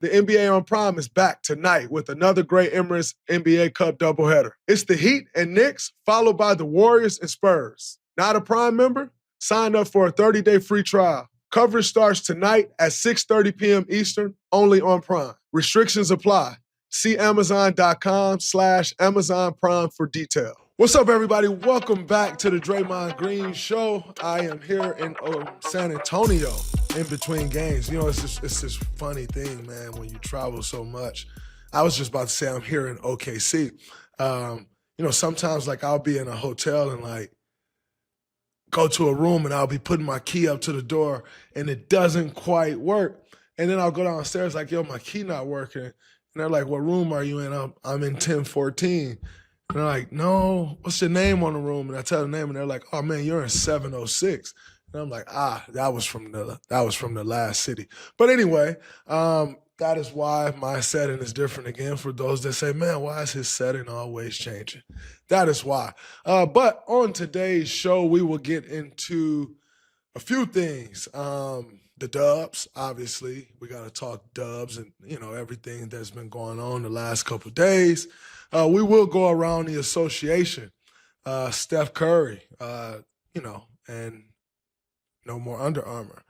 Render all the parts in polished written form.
The NBA on Prime is back tonight with another great Emirates NBA Cup doubleheader. It's the Heat and Knicks, followed by the Warriors and Spurs. Not a Prime member? Sign up for a 30-day free trial. Coverage starts tonight at 6:30 p.m. Eastern, only on Prime. Restrictions apply. See Amazon.com/Amazon Prime for details. What's up, everybody? Welcome back to the Draymond Green Show. I am here in San Antonio in between games. You know, it's this funny thing, man, when you travel so much. I was just about to say I'm here in OKC. You know, sometimes, like, I'll be in a hotel and, like, go to a room and I'll be putting my key up to the door and it doesn't quite work. And then I'll go downstairs like, yo, my key not working. And they're like, what room are you in? I'm in 1014. And they're like, no, what's your name on the room? And I tell the name, and they're like, oh man, you're in 706. And I'm like, that was from the last city. But anyway, that is why my setting is different again. For those that say, man, why is his setting always changing? That is why. But on today's show, we will get into a few things. The dubs, obviously. We got to talk dubs and, you know, everything that's been going on the last couple of days. We will go around the association. Steph Curry, you know, and no more Under Armour.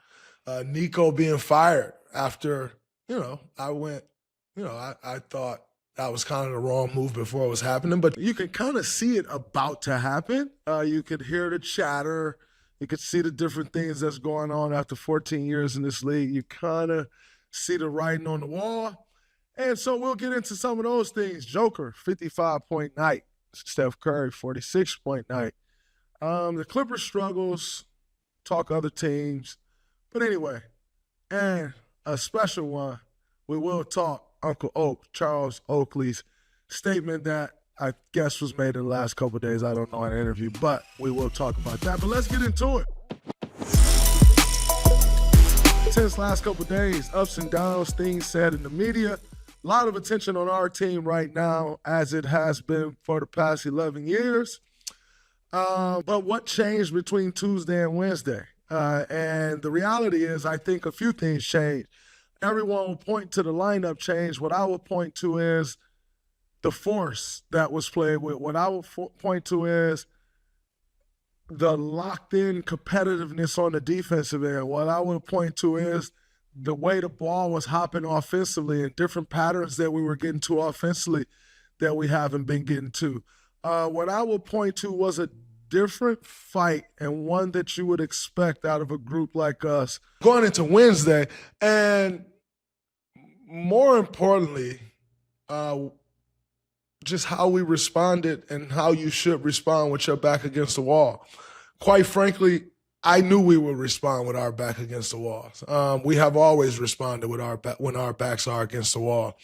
Nico being fired after, you know, I thought that was kind of the wrong move before it was happening, but you can kind of see it about to happen. You could hear the chatter. You could see the different things that's going on after 14 years in this league. You kind of see the writing on the wall. And so we'll get into some of those things. Joker, 55-point night. Steph Curry, 46-point night. The Clippers struggles, talk other teams. But anyway, and a special one, we will talk Uncle Oak, Charles Oakley's statement that I guess was made in the last couple of days. I don't know in an interview, but we will talk about that. But let's get into it. Since last couple of days, ups and downs, things said in the media. A lot of attention on our team right now, as it has been for the past 11 years. But what changed between Tuesday and Wednesday? And the reality is, I think a few things changed. Everyone will point to the lineup change. What I will point to is the force that was played with. What I will point to is the locked-in competitiveness on the defensive end. What I will point to is the way the ball was hopping offensively and different patterns that we were getting to offensively that we haven't been getting to. What I will point to was a different fight and one that you would expect out of a group like us going into Wednesday. And more importantly, just how we responded and how you should respond with your back against the wall. Quite frankly, I knew we would respond with our back against the walls. We have always responded with when our backs are against the wall.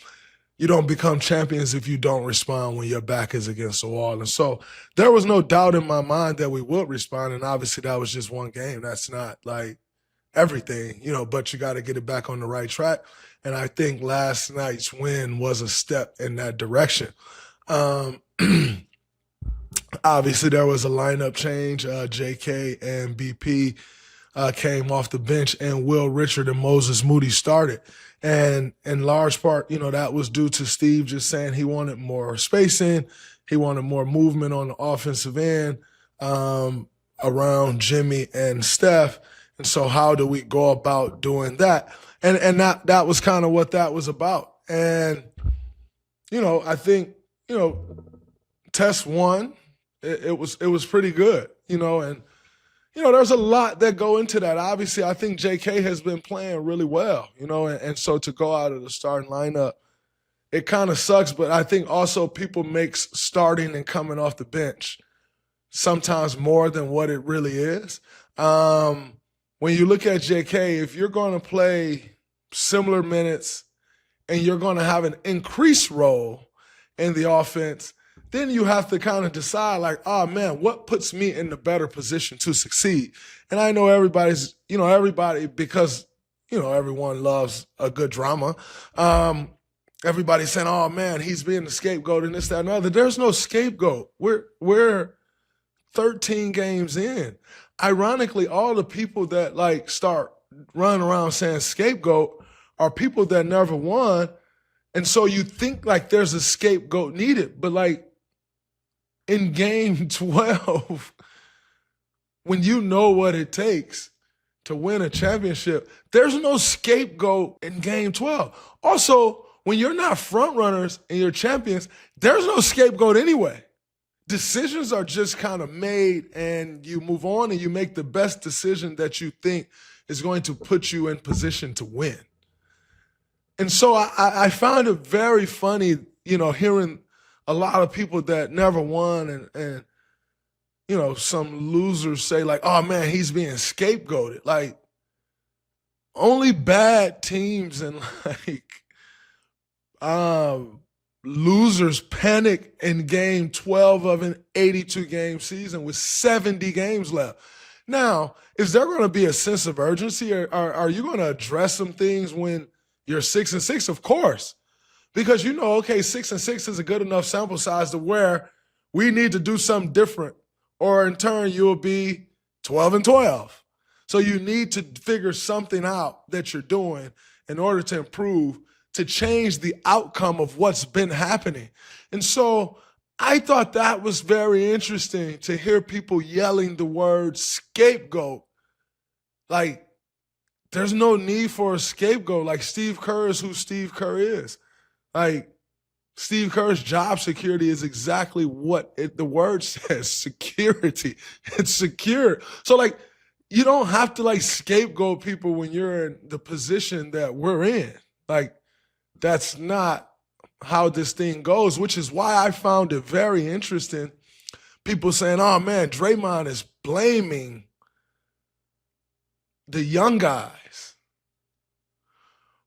You don't become champions if you don't respond when your back is against the wall. And so there was no doubt in my mind that we would respond, and obviously that was just one game. That's not like everything, you know, but you got to get it back on the right track. And I think last night's win was a step in that direction. Obviously, there was a lineup change. JK and BP came off the bench, and Will Richard and Moses Moody started. And in large part, you know, that was due to Steve just saying he wanted more spacing. He wanted more movement on the offensive end around Jimmy and Steph. And so how do we go about doing that? And that was kind of what that was about. And, you know, I think, you know, test one, it was pretty good, you know, and, you know, there's a lot that go into that. Obviously, I think JK has been playing really well, you know, and so to go out of the starting lineup, it kind of sucks, but I think also people makes starting and coming off the bench sometimes more than what it really is. When you look at JK, if you're going to play similar minutes and you're going to have an increased role in the offense, then you have to kind of decide like, oh man, what puts me in the better position to succeed? And I know everybody, because, you know, everyone loves a good drama. Everybody's saying, oh man, he's being the scapegoat and this, that, and other. There's no scapegoat. We're 13 games in. Ironically, all the people that like start running around saying scapegoat are people that never won. And so you think like there's a scapegoat needed, but like in game 12, when you know what it takes to win a championship, there's no scapegoat in game 12. Also, when you're not front runners and you're champions, there's no scapegoat anyway. Decisions are just kind of made and you move on and you make the best decision that you think is going to put you in position to win. And so I found it very funny, hearing a lot of people that never won and some losers say like, oh man, he's being scapegoated. Like, only bad teams and losers panic in game 12 of an 82-game season with 70 games left. Now, is there going to be a sense of urgency, or are you going to address some things when you're 6-6? Of course, because 6-6 is a good enough sample size to where we need to do something different, or in turn you'll be 12-12. So you need to figure something out that you're doing in order to improve, to change the outcome of what's been happening. And so I thought that was very interesting to hear people yelling the word scapegoat. Like, there's no need for a scapegoat. Like, Steve Kerr is who Steve Kerr is. Like, Steve Kerr's job security is exactly what the word says, security. It's secure. So, like, you don't have to, like, scapegoat people when you're in the position that we're in. Like, that's not how this thing goes, which is why I found it very interesting. People saying, oh, man, Draymond is blaming the young guys.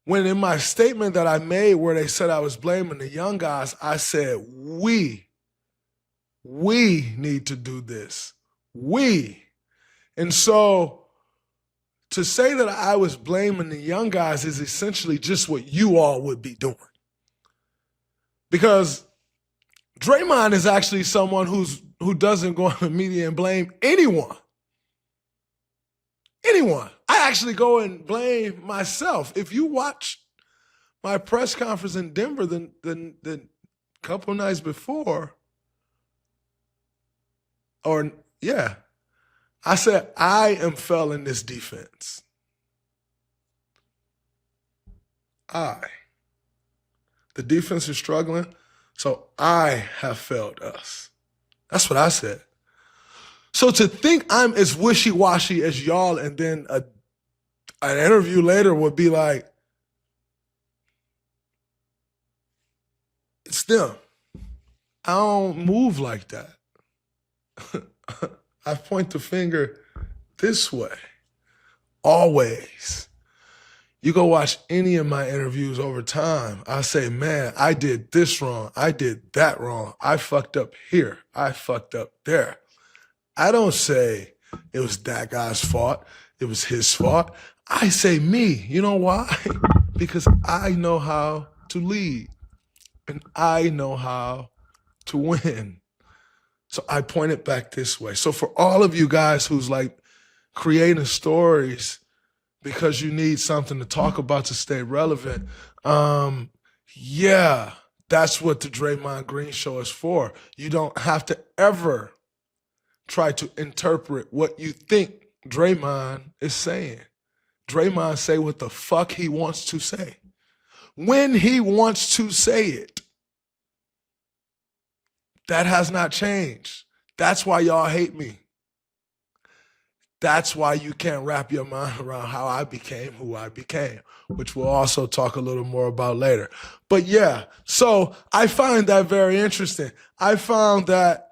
When in my statement that I made where they said I was blaming the young guys, I said, we need to do this. And so to say that I was blaming the young guys is essentially just what you all would be doing. Because Draymond is actually someone who doesn't go on the media and blame anyone. I actually go and blame myself. If you watch my press conference in Denver the couple nights before, I said, I am failing this defense. The defense is struggling, so I have failed us. That's what I said. So to think I'm as wishy-washy as y'all and then an interview later would be like, it's them. I don't move like that. I point the finger this way, always. You go watch any of my interviews over time, I say, man, I did this wrong. I did that wrong. I fucked up here. I fucked up there. I don't say it was that guy's fault. It was his fault. I say me. You know why? Because I know how to lead and I know how to win. So I point it back this way. So for all of you guys who's like creating stories because you need something to talk about to stay relevant, that's what the Draymond Green Show is for. You don't have to ever try to interpret what you think Draymond is saying. Draymond say what the fuck he wants to say, when he wants to say it. That has not changed. That's why y'all hate me. That's why you can't wrap your mind around how I became who I became, which we'll also talk a little more about later. But yeah, so I find that very interesting. I found that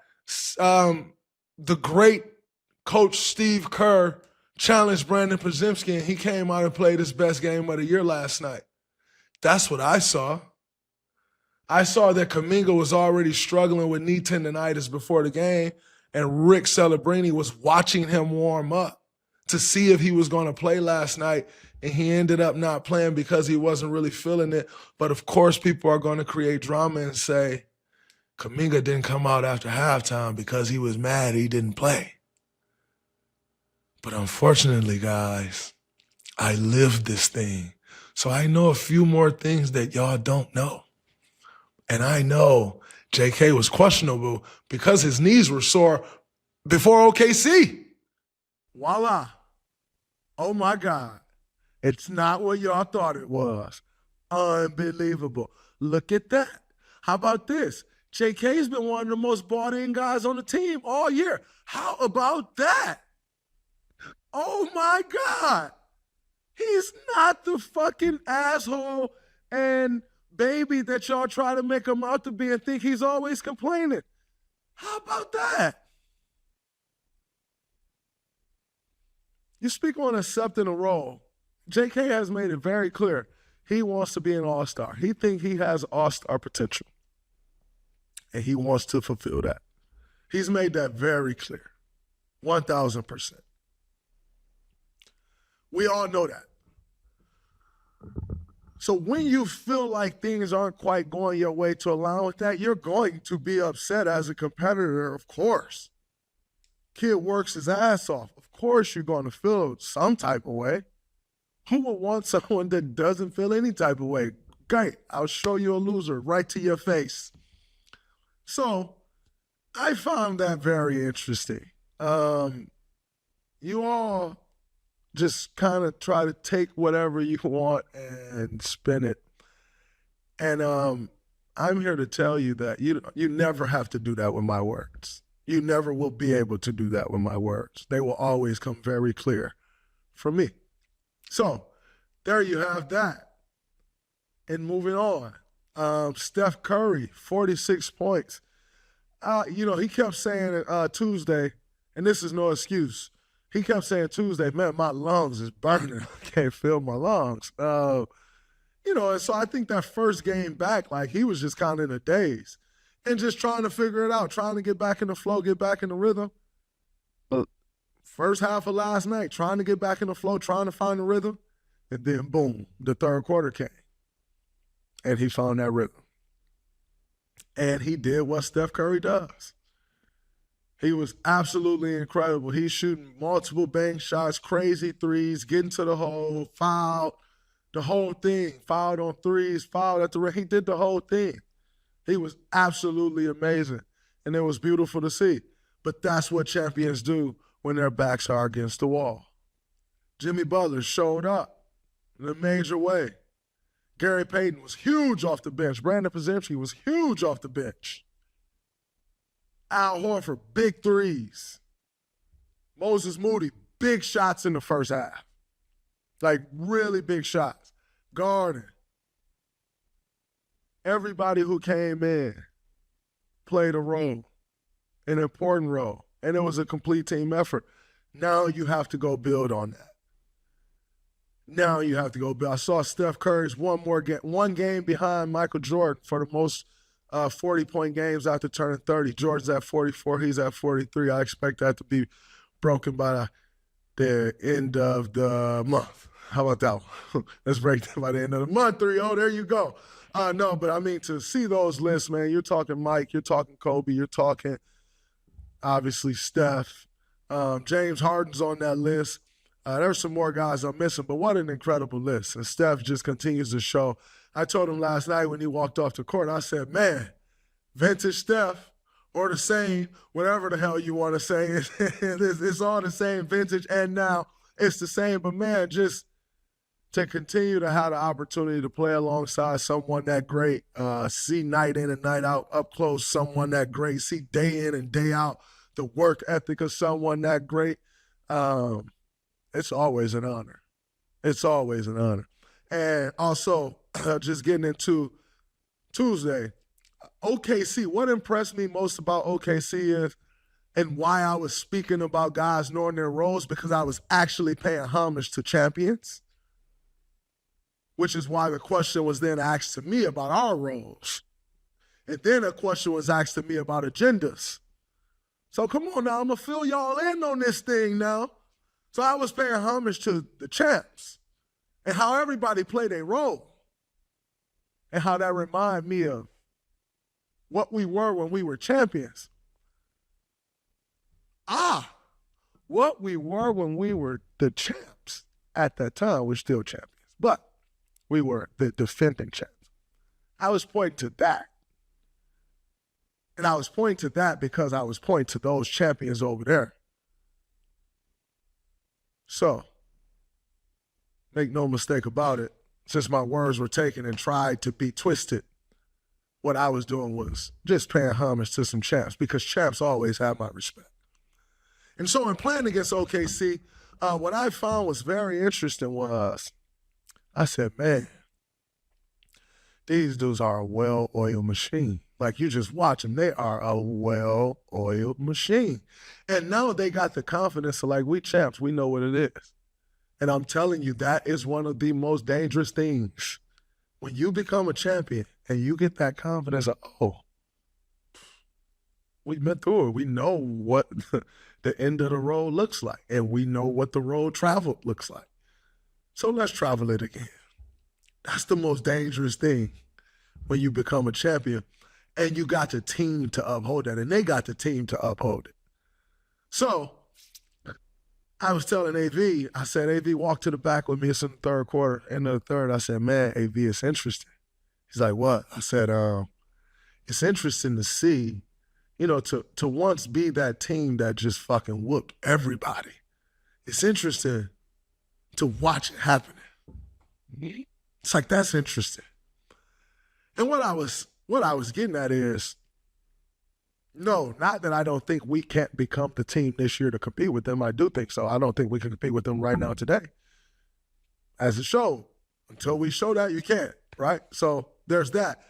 the great coach Steve Kerr challenged Brandon Podziemski and he came out and played his best game of the year last night. That's what I saw. I saw that Kuminga was already struggling with knee tendonitis before the game, and Rick Celebrini was watching him warm up to see if he was going to play last night, and he ended up not playing because he wasn't really feeling it. But of course, people are going to create drama and say, Kuminga didn't come out after halftime because he was mad he didn't play. But unfortunately, guys, I lived this thing. So I know a few more things that y'all don't know. And I know JK was questionable because his knees were sore before OKC. Voila. Oh my God. It's not what y'all thought it was. Unbelievable. Look at that. How about this? JK's been one of the most bought-in guys on the team all year. How about that? Oh my God. He's not the fucking asshole and baby that y'all try to make him out to be and think he's always complaining. How about that? You speak on accepting a role. JK has made it very clear he wants to be an all-star. He thinks he has all-star potential, and he wants to fulfill that. He's made that very clear, 1,000%. We all know that. So when you feel like things aren't quite going your way to align with that, you're going to be upset as a competitor, of course. Kid works his ass off. Of course you're going to feel some type of way. Who would want someone that doesn't feel any type of way? Great, I'll show you a loser right to your face. So I found that very interesting. You all just kind of try to take whatever you want and spin it. And I'm here to tell you that you never have to do that with my words. You never will be able to do that with my words. They will always come very clear from me. So there you have that. And moving on, Steph Curry, 46 points. He kept saying Tuesday, and this is no excuse. He kept saying Tuesday, man, my lungs is burning. I can't feel my lungs. And so I think that first game back, like he was just kind of in a daze and just trying to figure it out, trying to get back in the flow, get back in the rhythm. But first half of last night, trying to get back in the flow, trying to find the rhythm, and then boom, the third quarter came. And he found that rhythm. And he did what Steph Curry does. He was absolutely incredible. He's shooting multiple bank shots, crazy threes, getting to the hole, fouled, the whole thing. Fouled on threes, fouled at the rim. He did the whole thing. He was absolutely amazing, and it was beautiful to see. But that's what champions do when their backs are against the wall. Jimmy Butler showed up in a major way. Gary Payton was huge off the bench. Brandon Podziemski was huge off the bench. Al Horford, big threes. Moses Moody, big shots in the first half. Like really big shots. Garden. Everybody who came in played a role, an important role, and it was a complete team effort. Now you have to go build on that. Now you have to go build. I saw Steph Curry's one game behind Michael Jordan for the most 40-point games after turning 30. Jordan's at 44. He's at 43. I expect that to be broken by the end of the month. How about that one? Let's break that by the end of the month. 3-0, there you go. No, but I mean, to see those lists, man, you're talking Mike, you're talking Kobe, you're talking, obviously, Steph. James Harden's on that list. There's some more guys I'm missing, but what an incredible list. And Steph just continues to show. I told him last night when he walked off the court, I said, man, vintage Steph, or the same, whatever the hell you want to say. It's all the same, vintage and now. It's the same, but man, just to continue to have the opportunity to play alongside someone that great, see night in and night out up close someone that great, see day in and day out the work ethic of someone that great, it's always an honor. It's always an honor. And also, just getting into Tuesday, OKC, what impressed me most about OKC is, and why I was speaking about guys knowing their roles, because I was actually paying homage to champions, which is why the question was then asked to me about our roles. And then a question was asked to me about agendas. So come on now, I'm going to fill y'all in on this thing now. So I was paying homage to the champs and how everybody played a role and how that reminded me of what we were when we were champions. What we were when we were the champs at that time. We're still champions. But We were the defending champs. I was pointing to that. And I was pointing to that because I was pointing to those champions over there. So, make no mistake about it, since my words were taken and tried to be twisted, what I was doing was just paying homage to some champs, because champs always have my respect. And so in playing against OKC, what I found was very interesting was, I said, man, these dudes are a well-oiled machine. Like, you just watch them. They are a well-oiled machine. And now they got the confidence of, like, we champs. We know what it is. And I'm telling you, that is one of the most dangerous things. When you become a champion and you get that confidence of, oh, we've been through it. We know what the end of the road looks like. And we know what the road traveled looks like. So let's travel it again. That's the most dangerous thing when you become a champion. And you got the team to uphold that. And they got the team to uphold it. So I was telling AV, I said, AV, walk to the back with me. It's in the third quarter. End of the third, I said, man, AV, it's interesting. He's like, what? I said, it's interesting to see, to once be that team that just fucking whooped everybody. It's interesting to watch it happening. It's like, that's interesting. And what I was getting at is, no, not that I don't think we can't become the team this year to compete with them. I do think so. I don't think we can compete with them right now today. As a show, until we show that, you can't, right? So there's that.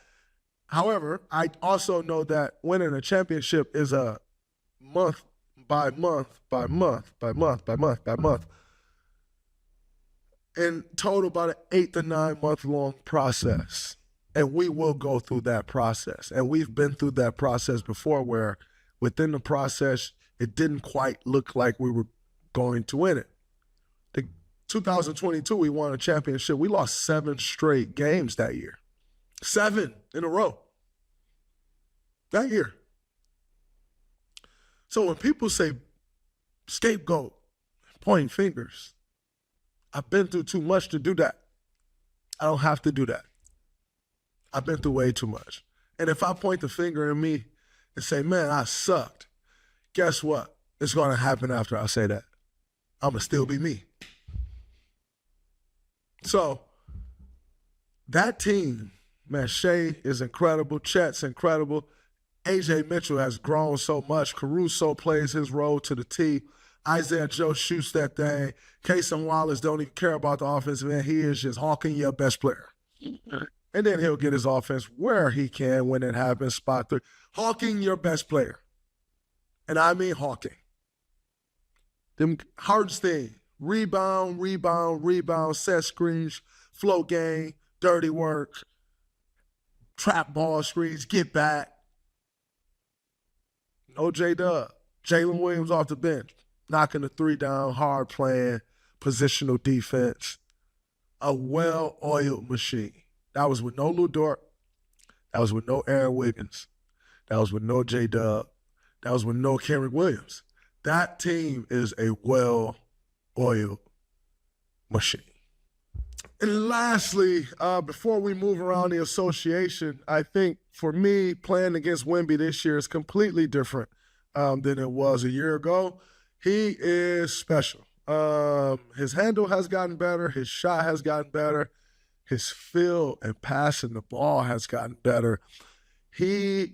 However, I also know that winning a championship is a month by month by month by month by month by month. In total, about an 8 to 9 month long process. And we will go through that process. And we've been through that process before, where within the process, it didn't quite look like we were going to win it. The 2022, we won a championship. We lost 7 straight games that year. 7 in a row. That year. So when people say scapegoat, pointing fingers, I've been through too much to do that. I don't have to do that. I've been through way too much. And if I point the finger at me and say, man, I sucked, guess what? It's going to happen after I say that. I'm going to still be me. So that team, man, Shea is incredible. Chet's incredible. AJ Mitchell has grown so much. Caruso plays his role to the T. Isaiah Joe shoots that thing. Cason Wallace don't even care about the offensive end. He is just hawking your best player. And then he'll get his offense where he can when it happens, spot 3. Hawking your best player. And I mean hawking. Them hardest thing. Rebound, set screens, flow game, dirty work, trap ball screens, get back. No J-Dub. Jalen Williams off the bench. Knocking the 3 down, hard playing, positional defense. A well-oiled machine. That was with no Lou Dort. That was with no Aaron Wiggins. That was with no J-Dub. That was with no Kenrich Williams. That team is a well-oiled machine. And lastly, before we move around the association, I think for me, playing against Wemby this year is completely different than it was a year ago. He is special. His handle has gotten better. His shot has gotten better. His feel and passing the ball has gotten better. He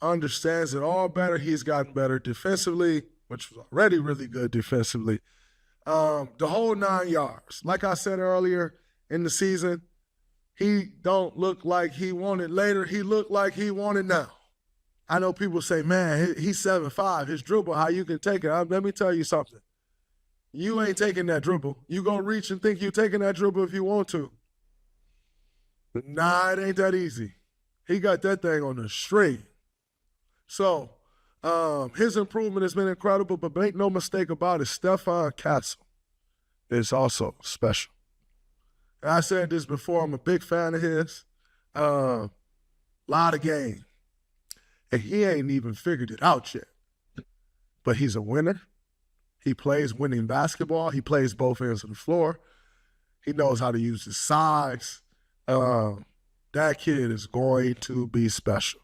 understands it all better. He's gotten better defensively, which was already really good defensively. The whole 9 yards. Like I said earlier in the season, he don't look like he wanted later. He looked like he wanted now. I know people say, man, he's 7'5". His dribble, how you can take it. Let me tell you something. You ain't taking that dribble. You gonna reach and think you're taking that dribble if you want to. Nah, it ain't that easy. He got that thing on the straight. So his improvement has been incredible, but make no mistake about it, Stephon Castle is also special. And I said this before, I'm a big fan of his. Lot of game. And he ain't even figured it out yet. But he's a winner. He plays winning basketball. He plays both ends of the floor. He knows how to use his size. That kid is going to be special.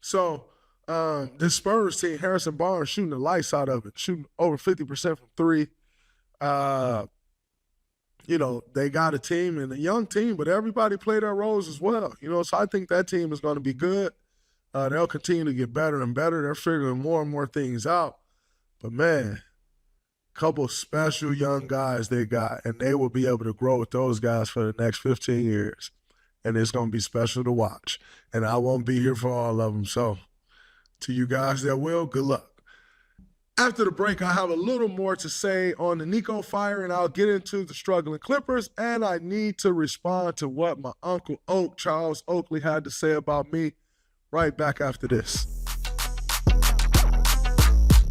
So this Spurs team, Harrison Barnes shooting the lights out of it, shooting over 50% from three. They got a team and a young team, but everybody played their roles as well. So I think that team is going to be good. They'll continue to get better and better. They're figuring more and more things out. But man, couple special young guys they got, and they will be able to grow with those guys for the next 15 years. And it's going to be special to watch. And I won't be here for all of them. So to you guys that will, good luck. After the break, I have a little more to say on the Nico fire, and I'll get into the struggling Clippers, and I need to respond to what my Uncle Oak, Charles Oakley, had to say about me right back after this.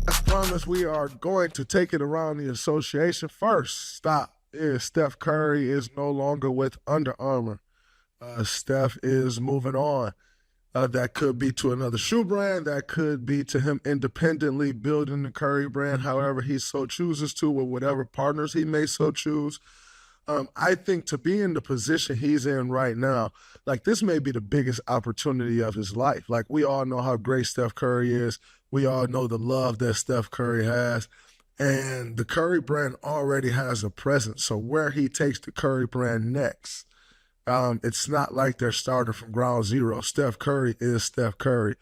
As promised, we are going to take it around the association. First stop is Steph Curry is no longer with Under Armour. Steph is moving on. That could be to another shoe brand. That could be to him independently building the Curry brand, however he so chooses to, with whatever partners he may so choose. I think to be in the position he's in right now, like this may be the biggest opportunity of his life. Like we all know how great Steph Curry is. We all know the love that Steph Curry has. And the Curry brand already has a presence. So where he takes the Curry brand next, it's not like they're starting from ground zero. Steph Curry is Steph Curry.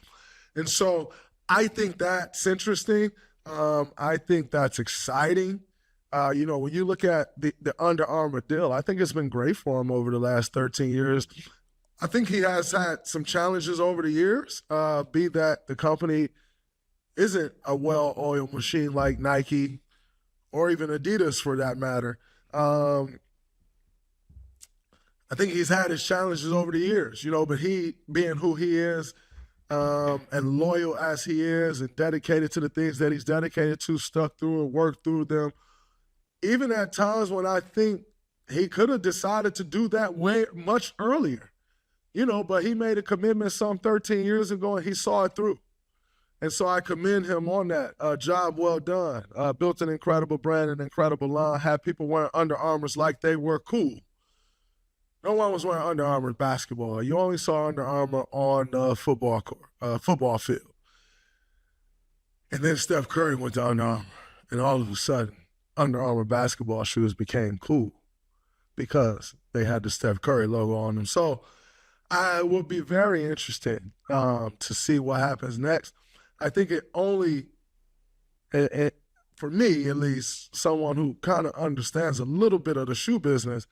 And so I think that's interesting. I think that's exciting. When you look at the Under Armour deal, I think it's been great for him over the last 13 years. I think he has had some challenges over the years, be that the company isn't a well-oiled machine like Nike or even Adidas for that matter. I think he's had his challenges over the years, but he, being who he is and loyal as he is and dedicated to the things that he's dedicated to, stuck through and worked through them, even at times when I think he could have decided to do that way much earlier, but he made a commitment some 13 years ago and he saw it through. And so I commend him on that. Job well done. Built an incredible brand, an incredible line, had people wearing Under Armours like they were cool. No one was wearing Under Armour basketball. You only saw Under Armour on the football field. And then Steph Curry went to Under Armour, and all of a sudden, Under Armour basketball shoes became cool because they had the Steph Curry logo on them. So I will be very interested to see what happens next. I think it only, for me at least, someone who kind of understands a little bit of the shoe business,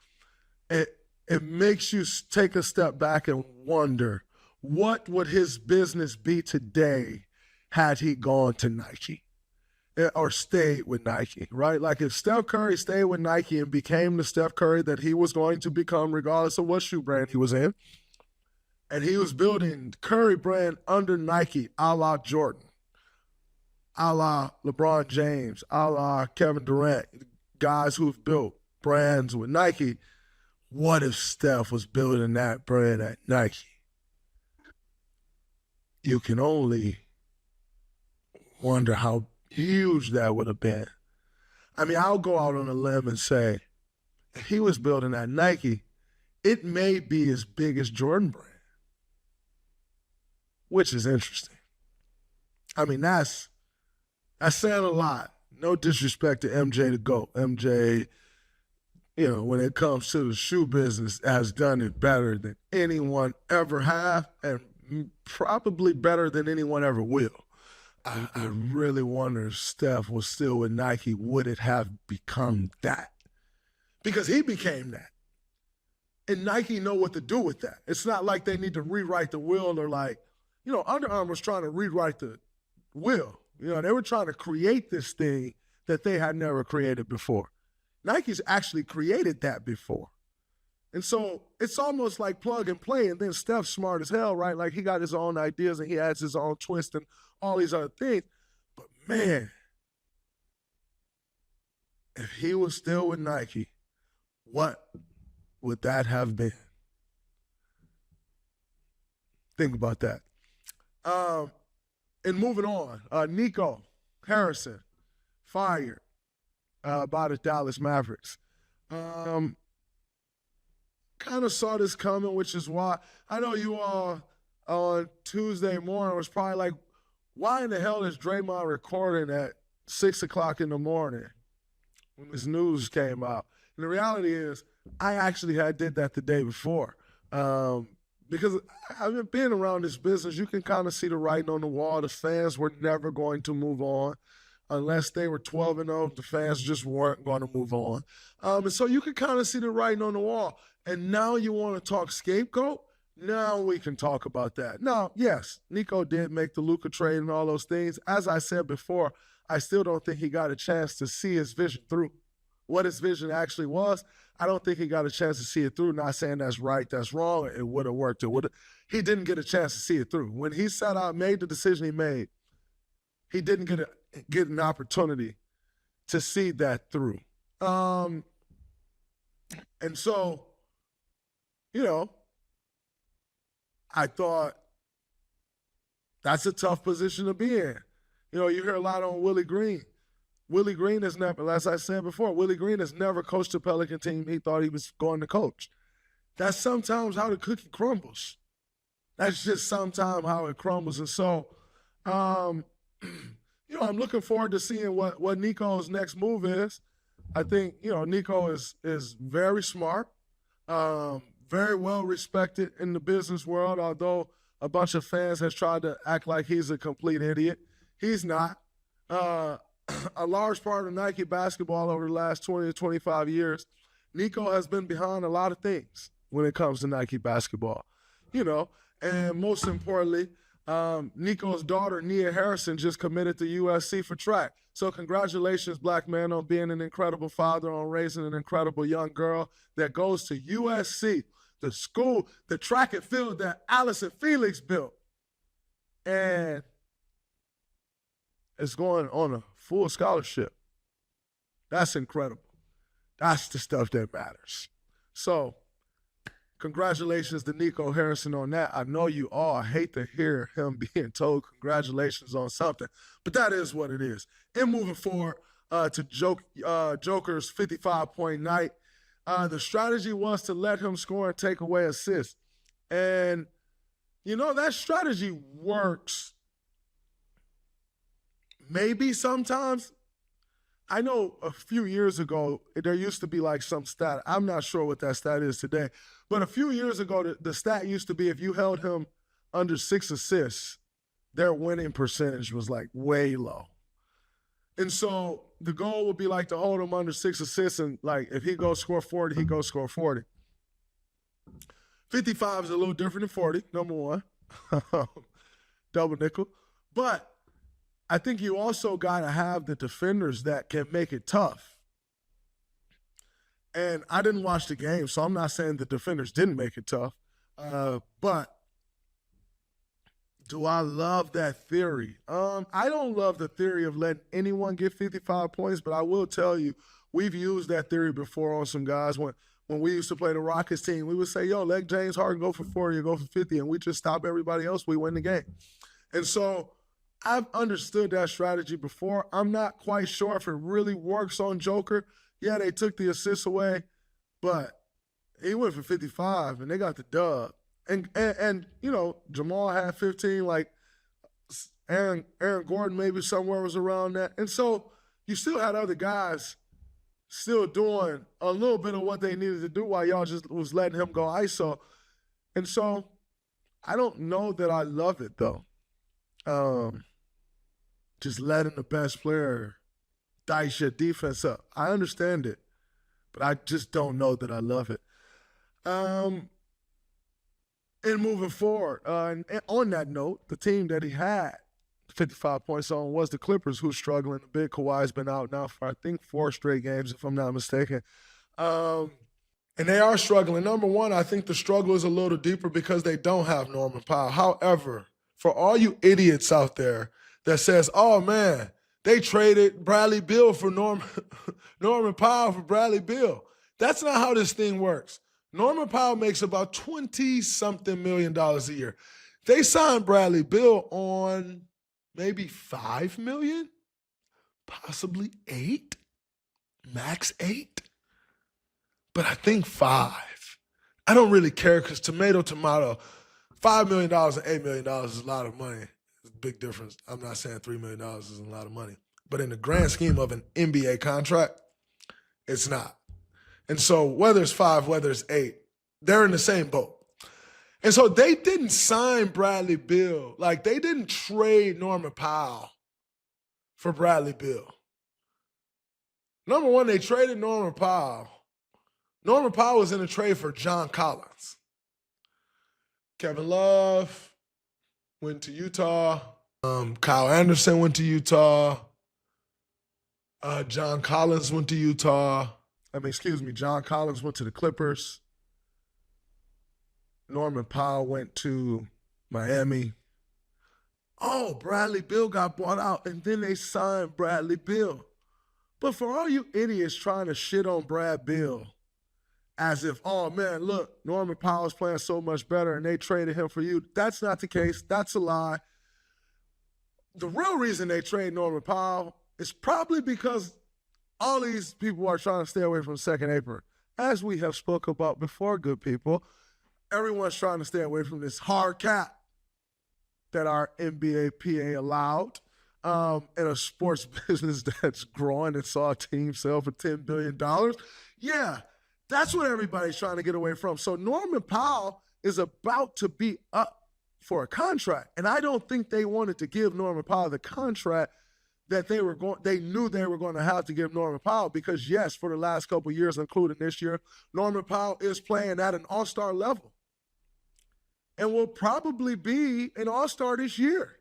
it makes you take a step back and wonder, what would his business be today had he gone to Nike or stayed with Nike, right? Like if Steph Curry stayed with Nike and became the Steph Curry that he was going to become regardless of what shoe brand he was in, and he was building the Curry brand under Nike, a la Jordan, a la LeBron James, a la Kevin Durant, guys who've built brands with Nike. What if Steph was building that brand at Nike? You can only wonder how huge that would have been. I mean, I'll go out on a limb and say, if he was building at Nike, it may be as big as Jordan brand, which is interesting. I mean, that's saying a lot. No disrespect to MJ the GOAT. MJ, when it comes to the shoe business, has done it better than anyone ever have, and probably better than anyone ever will. I really wonder if Steph was still with Nike, would it have become that? Because he became that. And Nike know what to do with that. It's not like they need to rewrite the wheel or Under Armour was trying to rewrite the wheel. They were trying to create this thing that they had never created before. Nike's actually created that before. And so it's almost like plug and play, and then Steph's smart as hell, right? Like he got his own ideas and he adds his own twist and all these other things. But man, if he was still with Nike, what would that have been? Think about that. And moving on, Nico Harrison, fired by the Dallas Mavericks. kind of saw this coming, which is why I know you all on Tuesday morning was probably like, why in the hell is Draymond recording at 6 o'clock in the morning when this news came out? And the reality is, I actually did that the day before. Because I've been around this business, you can kind of see the writing on the wall. The fans were never going to move on. Unless they were 12-0, the fans just weren't going to move on. And so you can kind of see the writing on the wall. And now you want to talk scapegoat? Now we can talk about that. Now, yes, Nico did make the Luka trade and all those things. As I said before, I still don't think he got a chance to see his vision through. What his vision actually was, I don't think he got a chance to see it through. Not saying that's right, that's wrong. It would have worked. He didn't get a chance to see it through. When he sat out, made the decision he made, he didn't get an opportunity to see that through. And so, I thought that's a tough position to be in. You hear a lot on Willie Green. Willie Green has never, as I said before, Willie Green has never coached a Pelican team he thought he was going to coach. That's sometimes how the cookie crumbles. That's just sometimes how it crumbles. And so, I'm looking forward to seeing what Nico's next move is. I think, Nico is very smart, very well respected in the business world, although a bunch of fans has tried to act like he's a complete idiot. He's not. A large part of Nike basketball over the last 20 to 25 years, Nico has been behind a lot of things when it comes to Nike basketball, and most importantly, Nico's daughter, Nia Harrison, just committed to USC for track. So congratulations, black man, on being an incredible father, on raising an incredible young girl that goes to USC, the school, the track and field that Allison Felix built. And it's going on a full scholarship. That's incredible. That's the stuff that matters. So, congratulations to Nico Harrison on that. I know you all hate to hear him being told congratulations on something, but that is what it is. And moving forward to Joker's 55-point night, the strategy was to let him score and take away assists. And, that strategy works maybe sometimes. I know a few years ago, there used to be like some stat. I'm not sure what that stat is today. But a few years ago, the stat used to be if you held him under 6 assists, their winning percentage was like way low. And so the goal would be like to hold him under 6 assists, and like if he goes score 40, he goes score 40. 55 is a little different than 40, number one. Double nickel. But I think you also got to have the defenders that can make it tough. And I didn't watch the game, so I'm not saying the defenders didn't make it tough. But do I love that theory? I don't love the theory of letting anyone get 55 points, but I will tell you, we've used that theory before on some guys. When we used to play the Rockets team, we would say, let James Harden go for 40 or go for 50, and we just stop everybody else. We win the game. And so I've understood that strategy before. I'm not quite sure if it really works on Joker. Yeah, they took the assists away, but he went for 55, and they got the dub. And Jamal had 15, like Aaron Gordon maybe somewhere was around that. And so you still had other guys still doing a little bit of what they needed to do while y'all just was letting him go ISO. And so I don't know that I love it, though. Just letting the best player dice your defense up. I understand it, but I just don't know that I love it. And moving forward, and on that note, the team that he had 55 points on was the Clippers, who's struggling a bit. Kawhi's been out now for, I think, 4 straight games, if I'm not mistaken. And they are struggling. Number one, I think the struggle is a little deeper because they don't have Norman Powell. However, for all you idiots out there that says, oh, man, they traded Bradley Beal for Norman Powell for Bradley Beal. That's not how this thing works. Norman Powell makes about $20-something million a year. They signed Bradley Beal on maybe $5 million, possibly 8, max 8, but I think 5. I don't really care because tomato, $5 million and $8 million is a lot of money. It's a big difference. I'm not saying $3 million isn't a lot of money. But in the grand scheme of an NBA contract, it's not. And so whether it's 5, whether it's 8, they're in the same boat. And so they didn't sign Bradley Beal. Like, they didn't trade Norman Powell for Bradley Beal. Number one, they traded Norman Powell. Norman Powell was in a trade for John Collins. Kevin Love went to Utah. Kyle Anderson went to Utah. John Collins went to Utah. John Collins went to the Clippers. Norman Powell went to Miami. Oh, Bradley Beal got bought out, and then they signed Bradley Beal. But for all you idiots trying to shit on Brad Beal, as if, oh man, look, Norman Powell's playing so much better and they traded him for you. That's not the case. That's a lie. The real reason they traded Norman Powell is probably because all these people are trying to stay away from the second apron. As we have spoke about before, good people, everyone's trying to stay away from this hard cap that our NBA PA allowed in a sports business that's growing and saw a team sell for $10 billion. Yeah, that's what everybody's trying to get away from. So Norman Powell is about to be up for a contract. And I don't think they wanted to give Norman Powell the contract that they knew they were going to have to give Norman Powell because, yes, for the last couple of years, including this year, Norman Powell is playing at an all-star level and will probably be an all-star this year.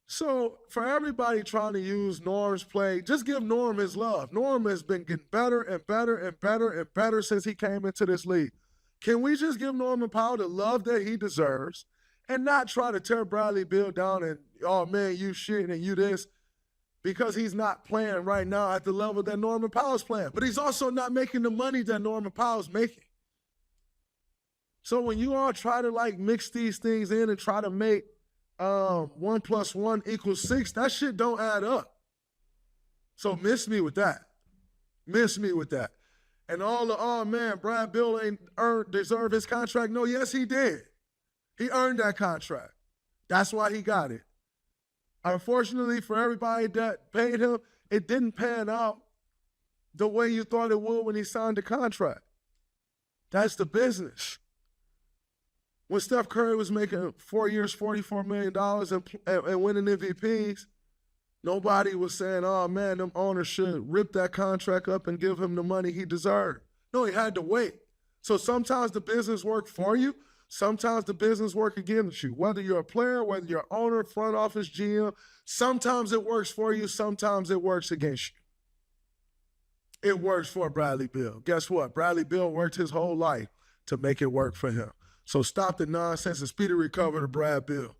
So for everybody trying to use Norm's play, just give Norm his love. Norm has been getting better and better and better and better since he came into this league. Can we just give Norman Powell the love that he deserves and not try to tear Bradley Beal down and, oh, man, you shit and you this, because he's not playing right now at the level that Norman Powell's playing. But he's also not making the money that Norman Powell's making. So when you all try to, like, mix these things in and try to make 1 + 1 = 6, that shit don't add up. So miss me with that. Miss me with that. And all the, oh, man, Brad Beal ain't deserve his contract. No, yes, he did. He earned that contract. That's why he got it. Unfortunately, for everybody that paid him, it didn't pan out the way you thought it would when he signed the contract. That's the business. When Steph Curry was making 4 years, $44 million and winning MVPs, nobody was saying, oh, man, them owners should rip that contract up and give him the money he deserved. No, he had to wait. So sometimes the business work for you. Sometimes the business work against you. Whether you're a player, whether you're an owner, front office, GM, sometimes it works for you, sometimes it works against you. It works for Bradley Beal. Guess what? Bradley Beal worked his whole life to make it work for him. So stop the nonsense and speedy recover to Brad Beal.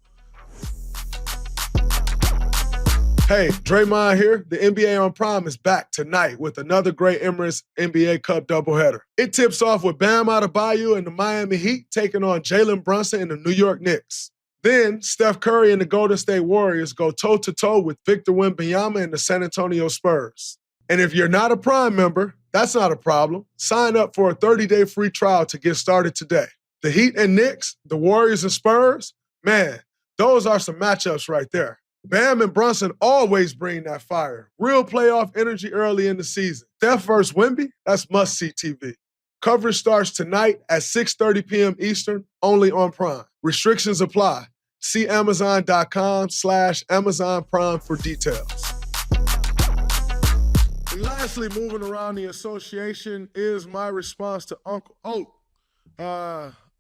Hey, Draymond here. The NBA on Prime is back tonight with another great Emirates NBA Cup doubleheader. It tips off with Bam Adebayo and the Miami Heat taking on Jalen Brunson and the New York Knicks. Then Steph Curry and the Golden State Warriors go toe-to-toe with Victor Wembanyama and the San Antonio Spurs. And if you're not a Prime member, that's not a problem. Sign up for a 30-day free trial to get started today. The Heat and Knicks, the Warriors and Spurs, man, those are some matchups right there. Bam and Brunson always bring that fire. Real playoff energy early in the season. Steph versus Wemby, that's must-see TV. Coverage starts tonight at 6:30 p.m. Eastern, only on Prime. Restrictions apply. See Amazon.com/Amazon Prime for details. And lastly, moving around the association is my response to Uncle Oak.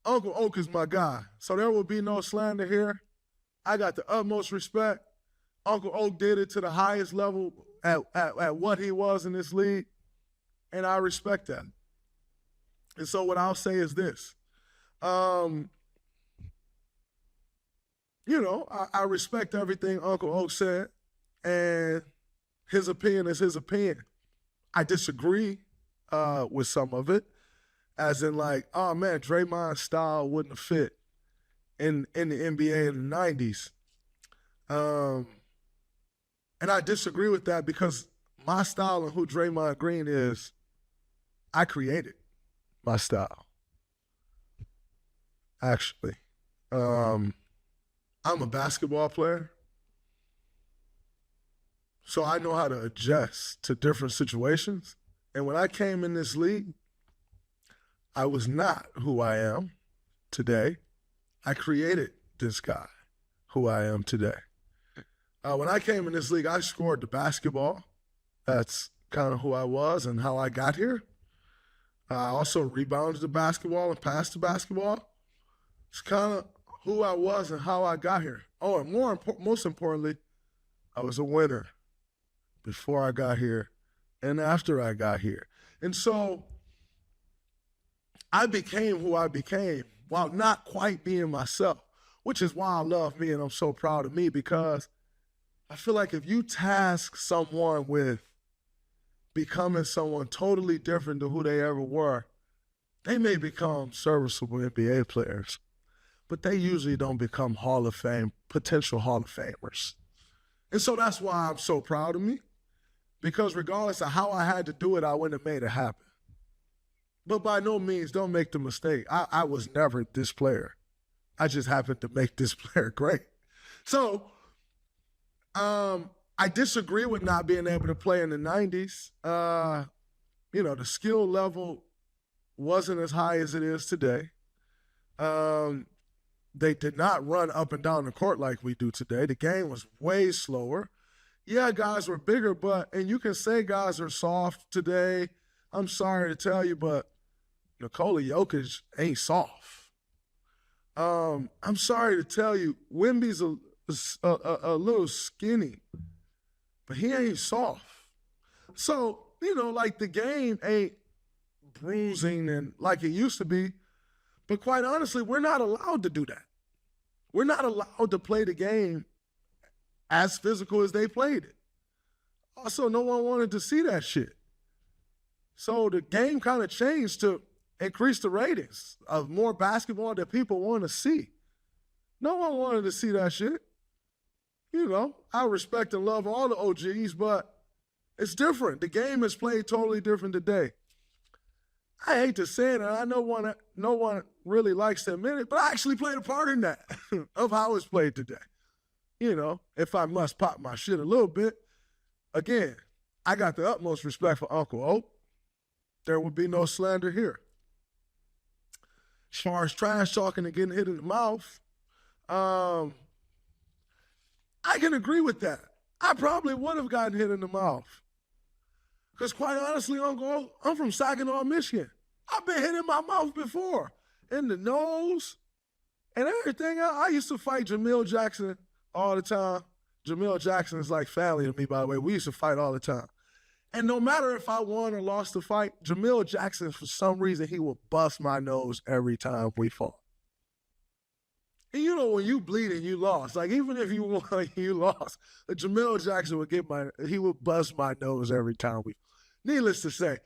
Uncle Oak is my guy, so there will be no slander here. I got the utmost respect. Uncle Oak did it to the highest level at what he was in this league, and I respect that. And so what I'll say is this. I respect everything Uncle Oak said, and his opinion is his opinion. I disagree with some of it, as in like, oh man, Draymond's style wouldn't have fit in the NBA in the 90s. And I disagree with that because my style and who Draymond Green is, I created my style. actually. I'm a basketball player, so I know how to adjust to different situations. And when I came in this league, I was not who I am today. I created this guy, who I am today. When I came in this league, I scored the basketball. That's kind of who I was and how I got here. I also rebounded the basketball and passed the basketball. It's kind of who I was and how I got here. Oh, and most importantly, I was a winner before I got here and after I got here. And so I became who I became while not quite being myself, which is why I love me and I'm so proud of me, because I feel like if you task someone with becoming someone totally different than who they ever were, they may become serviceable NBA players, but they usually don't become Hall of Fame, potential Hall of Famers. And so that's why I'm so proud of me, because regardless of how I had to do it, I wouldn't have made it happen. But by no means, don't make the mistake. I was never this player. I just happened to make this player great. So, I disagree with not being able to play in the 90s. The skill level wasn't as high as it is today. They did not run up and down the court like we do today. The game was way slower. Yeah, guys were bigger, and you can say guys are soft today. I'm sorry to tell you, but Nikola Jokic ain't soft. I'm sorry to tell you, Wemby's a little skinny, but he ain't soft. So, like the game ain't bruising and like it used to be. But quite honestly, we're not allowed to do that. We're not allowed to play the game as physical as they played it. Also, no one wanted to see that shit. So the game kind of changed to increase the ratings of more basketball that people want to see. No one wanted to see that shit. I respect and love all the OGs, but it's different. The game is played totally different today. I hate to say it, and I know no one really likes to admit it, but I actually played a part in that, of how it's played today. If I must pop my shit a little bit, again, I got the utmost respect for Uncle O. There would be no slander here. As far as trash talking and getting hit in the mouth, I can agree with that. I probably would have gotten hit in the mouth. Because quite honestly, Uncle O, I'm from Saginaw, Michigan. I've been hit in my mouth before, in the nose and everything. I used to fight Jamil Jackson all the time. Jamil Jackson is like family to me, by the way. We used to fight all the time. And no matter if I won or lost the fight, Jamil Jackson, for some reason, he would bust my nose every time we fought. And when you bleed and you lost, like even if you won and you lost, Jamil Jackson would bust my nose every time we. Needless to say,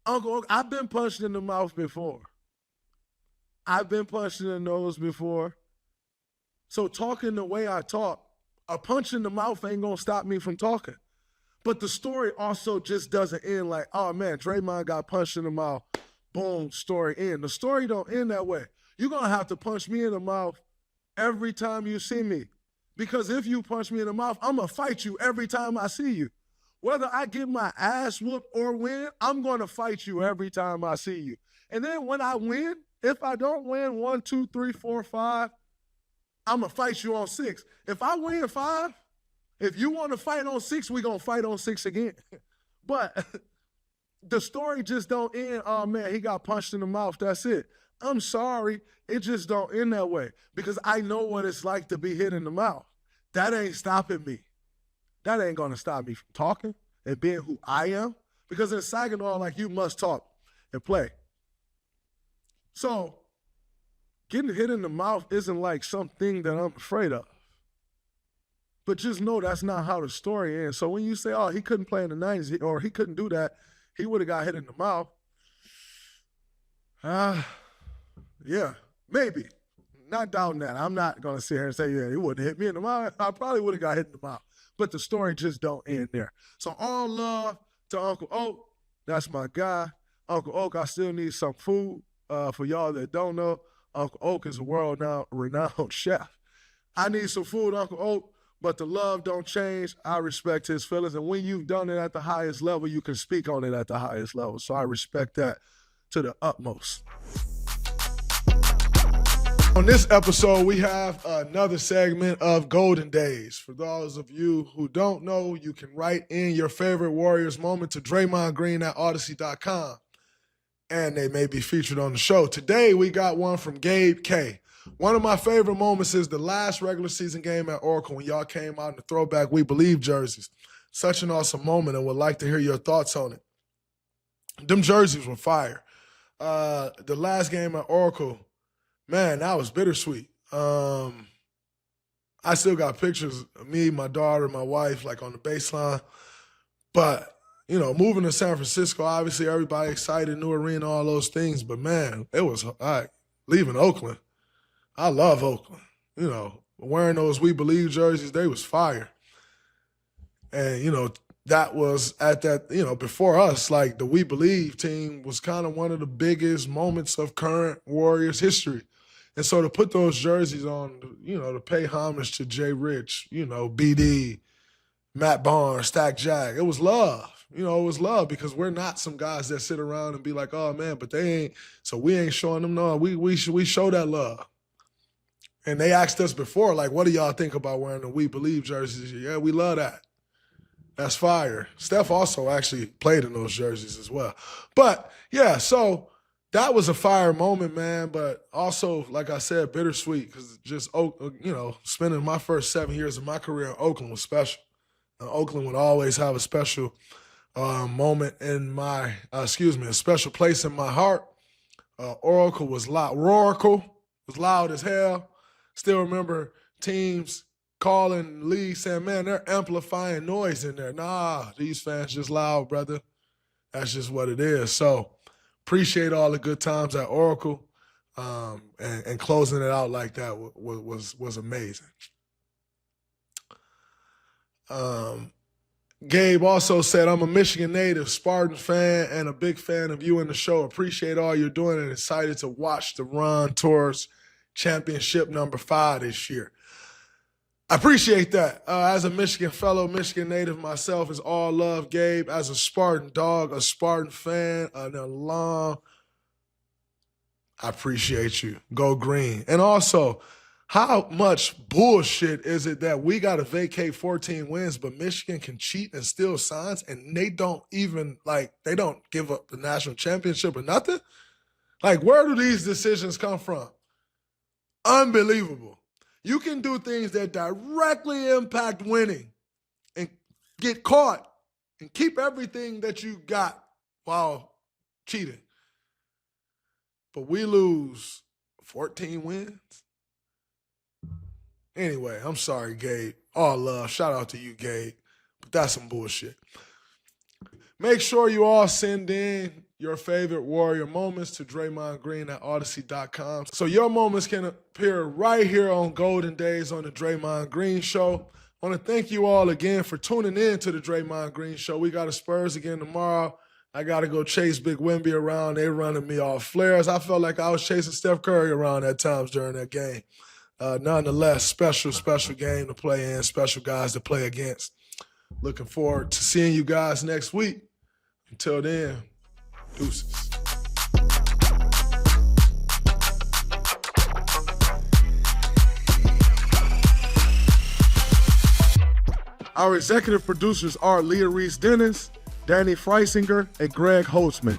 Uncle, I've been punched in the mouth before. I've been punched in the nose before. So talking the way I talk, a punch in the mouth ain't gonna stop me from talking. But the story also just doesn't end like, oh man, Draymond got punched in the mouth, boom, story end. The story don't end that way. You're gonna have to punch me in the mouth every time you see me. Because if you punch me in the mouth, I'm gonna fight you every time I see you. Whether I get my ass whooped or win, I'm gonna fight you every time I see you. And then when I win, if I don't win 1, 2, 3, 4, 5, I'm gonna fight you on 6. If I win 5, if you want to fight on 6, we're going to fight on 6 again. But the story just don't end, oh man, he got punched in the mouth, that's it. I'm sorry, it just don't end that way. Because I know what it's like to be hit in the mouth. That ain't stopping me. That ain't going to stop me from talking and being who I am. Because in Saginaw, like, you must talk and play. So, getting hit in the mouth isn't like something that I'm afraid of. But just know that's not how the story ends. So when you say, oh, he couldn't play in the 90s, or he couldn't do that, he would have got hit in the mouth. Yeah, maybe. Not doubting that. I'm not going to sit here and say, yeah, he wouldn't hit me in the mouth. I probably would have got hit in the mouth. But the story just don't end there. So all love to Uncle Oak. That's my guy. Uncle Oak, I still need some food. For y'all that don't know, Uncle Oak is a world-renowned chef. I need some food, Uncle Oak, but the love don't change. I respect his feelings. And when you've done it at the highest level, you can speak on it at the highest level. So I respect that to the utmost. On this episode, we have another segment of Golden Days. For those of you who don't know, you can write in your favorite Warriors moment to Draymond Green at Odyssey.com, and they may be featured on the show. Today, we got one from Gabe K. One of my favorite moments is the last regular season game at Oracle when y'all came out in the throwback We Believe jerseys. Such an awesome moment, and would like to hear your thoughts on it. Them jerseys were fire. The last game at Oracle, man, that was bittersweet. I still got pictures of me, my daughter, my wife, like on the baseline. But, you know, moving to San Francisco, obviously everybody excited, new arena, all those things. But, man, it was leaving Oakland. I love Oakland. You know, wearing those We Believe jerseys, they was fire. And, you know, that was at that, you know, before us, like the We Believe team was kind of one of the biggest moments of current Warriors history. And so to put those jerseys on, you know, to pay homage to Jay Rich, you know, BD, Matt Barnes, Stack Jack, it was love. You know, it was love because we're not some guys that sit around and be like, oh, man, but they ain't, so we ain't showing them no. We show that love. And they asked us before, like, what do y'all think about wearing the We Believe jerseys? Yeah, we love that. That's fire. Steph also actually played in those jerseys as well. But, yeah, so that was a fire moment, man. But also, like I said, bittersweet because just, you know, spending my first 7 years of my career in Oakland was special. Oakland would always have a special moment in my, a special place in my heart. Oracle was loud. Roracle was loud as hell. Still remember teams calling Lee saying, man, they're amplifying noise in there. Nah, these fans just loud, brother. That's just what it is. So appreciate all the good times at Oracle, and closing it out like that was amazing. Gabe also said, I'm a Michigan native, Spartan fan, and a big fan of you and the show. Appreciate all you're doing and excited to watch the run towards championship number 5 this year. I appreciate that. As a fellow Michigan native myself, is all love, Gabe. As a Spartan dog, a Spartan fan, an alum, I appreciate you. Go green. And also, how much bullshit is it that we got to vacate 14 wins, but Michigan can cheat and steal signs, and they don't even, like, they don't give up the national championship or nothing? Like, where do these decisions come from? Unbelievable. You can do things that directly impact winning and get caught and keep everything that you got while cheating. But we lose 14 wins. Anyway, I'm sorry, Gabe. All love. Shout out to you, Gabe. But that's some bullshit. Make sure you all send in your favorite Warrior moments to Draymond Green at Odyssey.com. So your moments can appear right here on Golden Days on the Draymond Green Show. I want to thank you all again for tuning in to the Draymond Green Show. We got a Spurs again tomorrow. I got to go chase Big Wemby around. They running me off flares. I felt like I was chasing Steph Curry around at times during that game. Nonetheless, special game to play in, special guys to play against. Looking forward to seeing you guys next week. Until then, deuces. Our executive producers are Leah Reese-Dennis, Danny Freisinger, and Greg Holtzman.